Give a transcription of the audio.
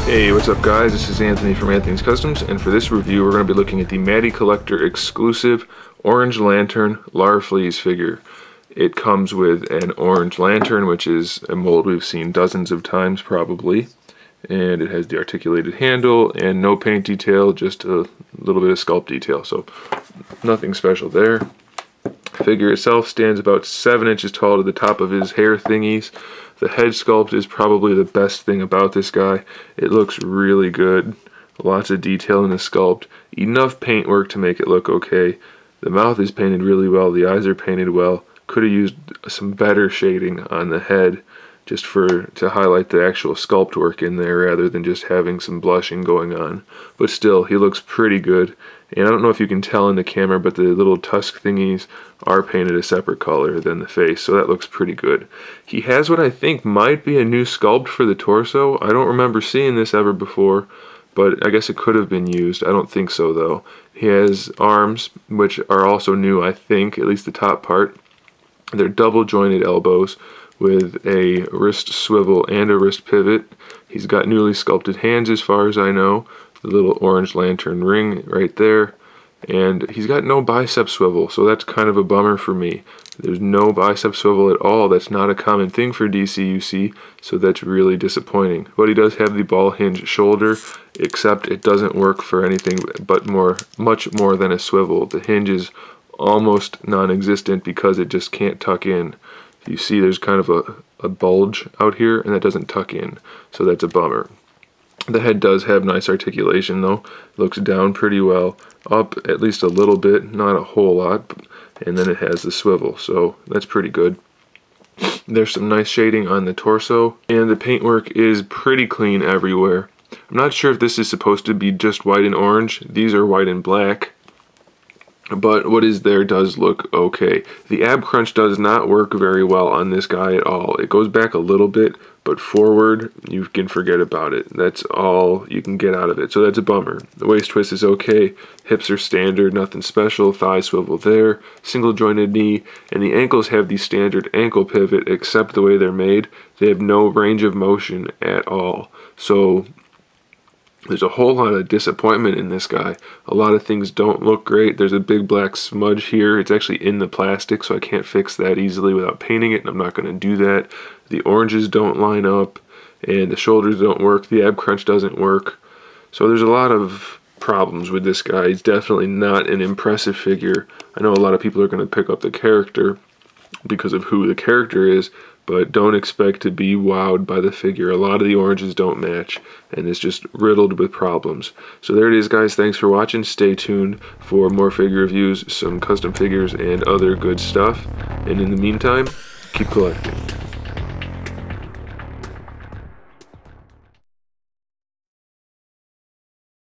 Hey, what's up guys? This is Anthony from Anthony's Customs, and for this review we're going to be looking at the MattyCollector exclusive Orange Lantern LARFLEEZE figure. It comes with an orange lantern, which is a mold we've seen dozens of times probably, and it has the articulated handle and no paint detail, just a little bit of sculpt detail, so nothing special there. The figure itself stands about 7 inches tall to the top of his hair thingies. The head sculpt is probably the best thing about this guy. It looks really good. Lots of detail in the sculpt. Enough paint work to make it look okay. The mouth is painted really well. The eyes are painted well. Could have used some better shading on the head just to highlight the actual sculpt work in there rather than just having some blushing going on. But still, he looks pretty good. And I don't know if you can tell in the camera, but the little tusk thingies are painted a separate color than the face, so that looks pretty good. He has what I think might be a new sculpt for the torso. I don't remember seeing this ever before, but I guess it could have been used. I don't think so though. He has arms, which are also new, I think, at least the top part. They're double jointed elbows with a wrist swivel and a wrist pivot. He's got newly sculpted hands as far as I know. The little orange lantern ring right there, and he's got no bicep swivel, so that's kind of a bummer for me. There's no bicep swivel at all. That's not a common thing for DCUC, so that's really disappointing. But he does have the ball hinge shoulder, except it doesn't work for anything but much more than a swivel. The hinge is almost non-existent because it just can't tuck in. You see there's kind of a bulge out here, and that doesn't tuck in, so that's a bummer. The head does have nice articulation though. Looks down pretty well, up at least a little bit, not a whole lot, and then it has the swivel, so that's pretty good. There's some nice shading on the torso, and the paintwork is pretty clean everywhere. I'm not sure if this is supposed to be just white and orange. These are white and black, but what is there does look okay. The ab crunch does not work very well on this guy at all. It goes back a little bit, but forward, you can forget about it. That's all you can get out of it, so that's a bummer. The waist twist is okay, hips are standard, nothing special, thigh swivel there, single jointed knee, and the ankles have the standard ankle pivot, except the way they're made. They have no range of motion at all. So there's a whole lot of disappointment in this guy. A lot of things don't look great. There's a big black smudge here. It's actually in the plastic, so I can't fix that easily without painting it, and I'm not going to do that. The oranges don't line up, and the shoulders don't work. The ab crunch doesn't work. So there's a lot of problems with this guy. He's definitely not an impressive figure. I know a lot of people are going to pick up the character because of who the character is, but don't expect to be wowed by the figure. A lot of the oranges don't match, and it's just riddled with problems. So there it is, guys. Thanks for watching. Stay tuned for more figure reviews, some custom figures, and other good stuff. And in the meantime, keep collecting.